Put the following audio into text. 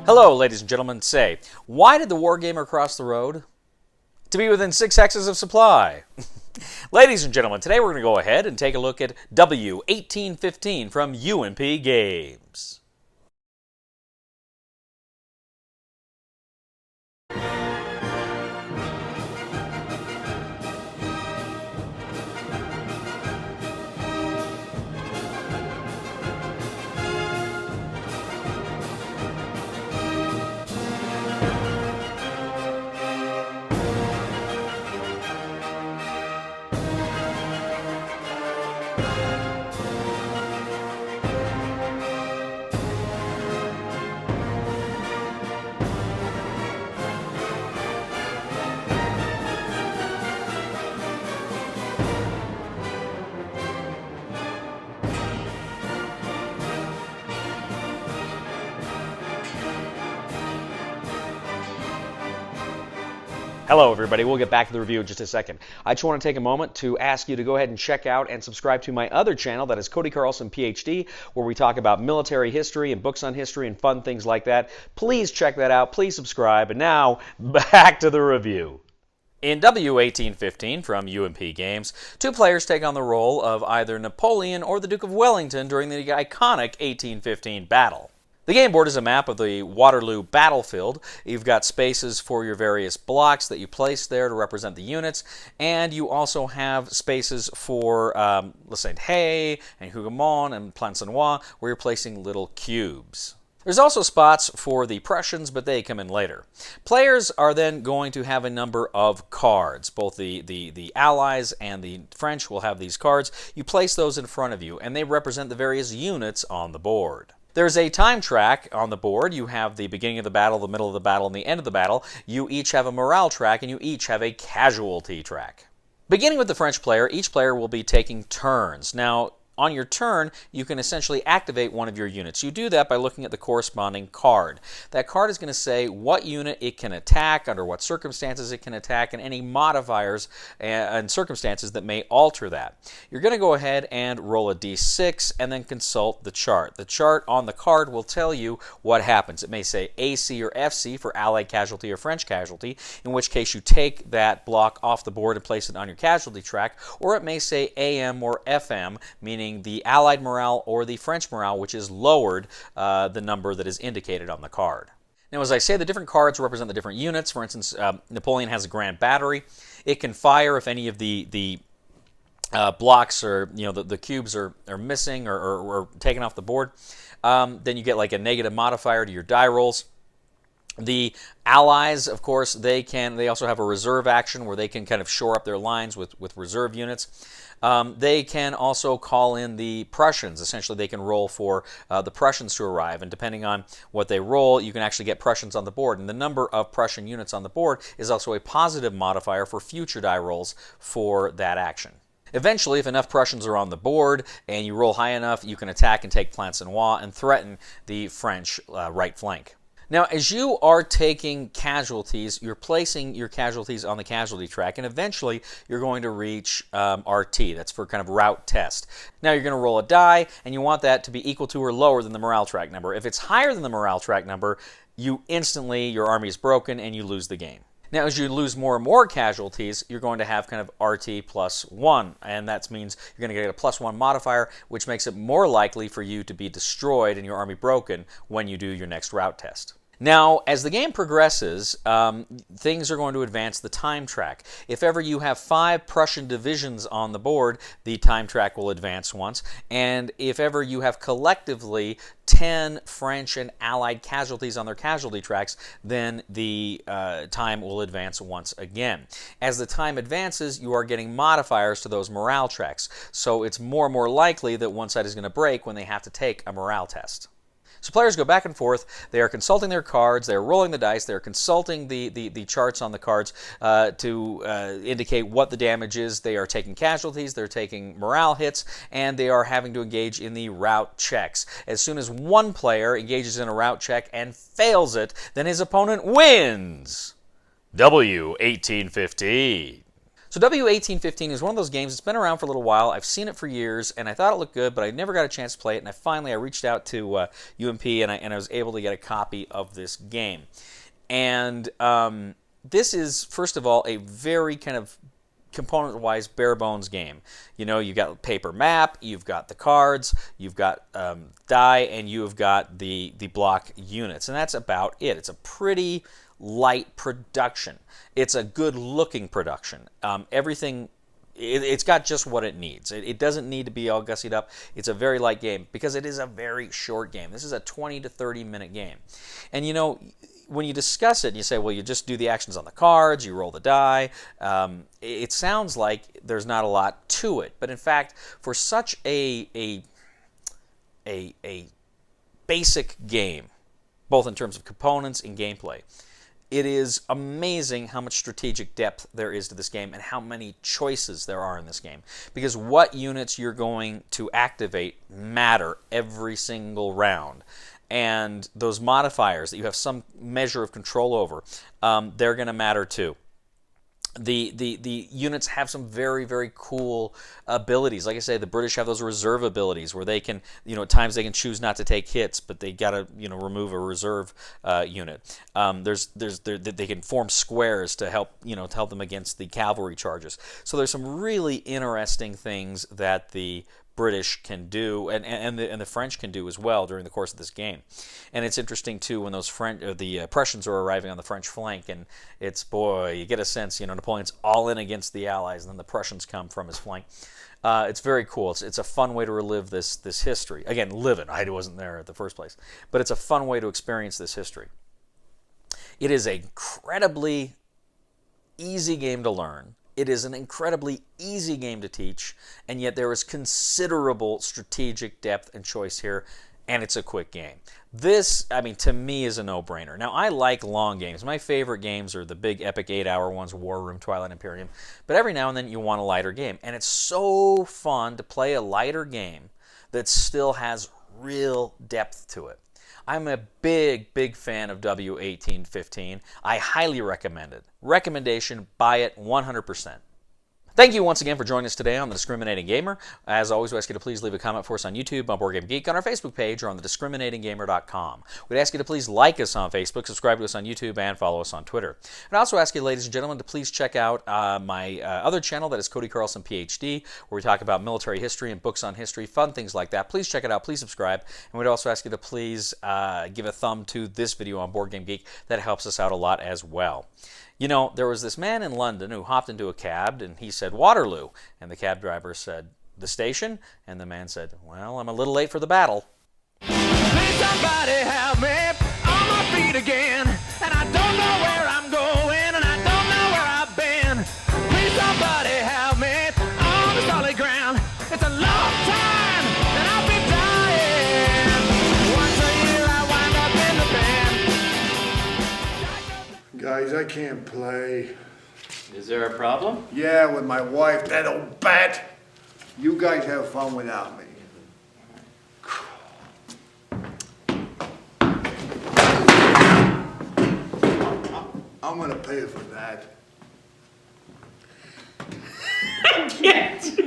Hello, ladies and gentlemen. Say, why did the wargamer cross the road? To be within 6 hexes of supply. Ladies and gentlemen, today we're going to go ahead and take a look at W1815 from U&P Games. Hello everybody, we'll get back to the review in just a second. I just want to take a moment to ask you to go ahead and check out and subscribe to my other channel, that is Cody Carlson PhD, where we talk about military history and books on history and fun things like that. Please check that out, please subscribe, and now back to the review. In W1815 from U&P Games, two players take on the role of either Napoleon or the Duke of Wellington during the iconic 1815 battle. The game board is a map of the Waterloo battlefield. You've got spaces for your various blocks that you place there to represent the units, and you also have spaces for Le Saint-Hay and Hougoumont and Plancenoit, where you're placing little cubes. There's also spots for the Prussians, but they come in later. Players are then going to have a number of cards. Both the Allies and the French will have these cards. You place those in front of you, and they represent the various units on the board. There's a time track on the board. You have the beginning of the battle, the middle of the battle, and the end of the battle. You each have a morale track, and you each have a casualty track. Beginning with the French player, each player will be taking turns. Now, on your turn, you can essentially activate one of your units. You do that by looking at the corresponding card. That card is going to say what unit it can attack, under what circumstances it can attack, and any modifiers and circumstances that may alter that. You're going to go ahead and roll a d6 and then consult the chart. The chart on the card will tell you what happens. It may say AC or FC for Allied casualty or French casualty, in which case you take that block off the board and place it on your casualty track, or it may say AM or FM, meaning the Allied morale or the French morale, which is lowered the number that is indicated on the card. Now, as I say, the different cards represent the different units. For instance, Napoleon has a grand battery. It can fire if any of the blocks or the cubes are missing or taken off the board. Then you get like a negative modifier to your die rolls. The Allies, of course, they also have a reserve action where they can kind of shore up their lines with reserve units. They can also call in the Prussians. Essentially, they can roll for the Prussians to arrive, and depending on what they roll, you can actually get Prussians on the board. And the number of Prussian units on the board is also a positive modifier for future die rolls for that action. Eventually, if enough Prussians are on the board and you roll high enough, you can attack and take Plancenoit and threaten the French right flank. Now, as you are taking casualties, you're placing your casualties on the casualty track, and eventually you're going to reach RT. That's for kind of route test. Now, you're going to roll a die, and you want that to be equal to or lower than the morale track number. If it's higher than the morale track number, your army is broken, and you lose the game. Now, as you lose more and more casualties, you're going to have kind of RT plus 1, and that means you're going to get a plus 1 modifier, which makes it more likely for you to be destroyed and your army broken when you do your next route test. Now, as the game progresses, things are going to advance the time track. If ever you have 5 Prussian divisions on the board, the time track will advance once. And if ever you have collectively 10 French and Allied casualties on their casualty tracks, then the time will advance once again. As the time advances, you are getting modifiers to those morale tracks. So it's more and more likely that one side is going to break when they have to take a morale test. So players go back and forth. They are consulting their cards. They are rolling the dice. They are consulting the charts on the cards to indicate what the damage is. They are taking casualties. They're taking morale hits, and they are having to engage in the route checks. As soon as one player engages in a route check and fails it, then his opponent wins. W1815. So So W1815 is one of those games that's been around for a little while. I've seen it for years, and I thought it looked good, but I never got a chance to play it. And I reached out to U&P, and I was able to get a copy of this game. And this is, first of all, a very kind of component-wise, bare-bones game. You know, you've got paper map, you've got the cards, you've got die, and you've got the block units, and that's about it. It's a pretty light production. It's a good-looking production. Everything, it's got just what it needs. It doesn't need to be all gussied up. It's a very light game because it is a very short game. This is a 20 to 30-minute game. And, you know, when you discuss it and you say, well, you just do the actions on the cards, you roll the die, it sounds like there's not a lot to it. But in fact, for such a basic game, both in terms of components and gameplay, it is amazing how much strategic depth there is to this game and how many choices there are in this game. Because what units you're going to activate matter every single round. And those modifiers that you have some measure of control over, they're going to matter too. The units have some very, very cool abilities. Like I say, the British have those reserve abilities where they can, you know, at times they can choose not to take hits, but they got to, you know, remove a reserve unit. They can form squares to help, you know, to help them against the cavalry charges. So there's some really interesting things that the British can do, and the French can do as well during the course of this game. And it's interesting too when those the Prussians are arriving on the French flank, and it's, boy, you get a sense, you know, Napoleon's all in against the Allies, and then the Prussians come from his flank. It's very cool. It's a fun way to relive this history. Again, live it. I wasn't there at the first place, but it's a fun way to experience this history. It is an incredibly easy game to learn. It is an incredibly easy game to teach, and yet there is considerable strategic depth and choice here, and it's a quick game. This, I mean, to me is a no-brainer. Now, I like long games. My favorite games are the big epic 8-hour ones, War Room, Twilight Imperium, but every now and then you want a lighter game, and it's so fun to play a lighter game that still has real depth to it. I'm a big, big fan of W1815. I highly recommend it. Recommendation, buy it 100%. Thank you once again for joining us today on The Discriminating Gamer. As always, we ask you to please leave a comment for us on YouTube, on Board Game Geek, on our Facebook page, or on thediscriminatinggamer.com. We'd ask you to please like us on Facebook, subscribe to us on YouTube, and follow us on Twitter. And I also ask you, ladies and gentlemen, to please check out my other channel, that is Cody Carlson, PhD, where we talk about military history and books on history, fun things like that. Please check it out. Please subscribe. And we'd also ask you to please give a thumb to this video on Board Game Geek. That helps us out a lot as well. You know, there was this man in London who hopped into a cab, and he said, Waterloo. And the cab driver said, the station? And the man said, well, I'm a little late for the battle. Please somebody help me on my feet again. And I don't know where I'm going, and I don't know where I've been. Please somebody help me on the solid ground. It's a long time, and I've been dying. Once a year I wind up in the band. Guys, I can't play. Is there a problem? Yeah, with my wife, that old bat. You guys have fun without me. I'm gonna pay for that. I can't.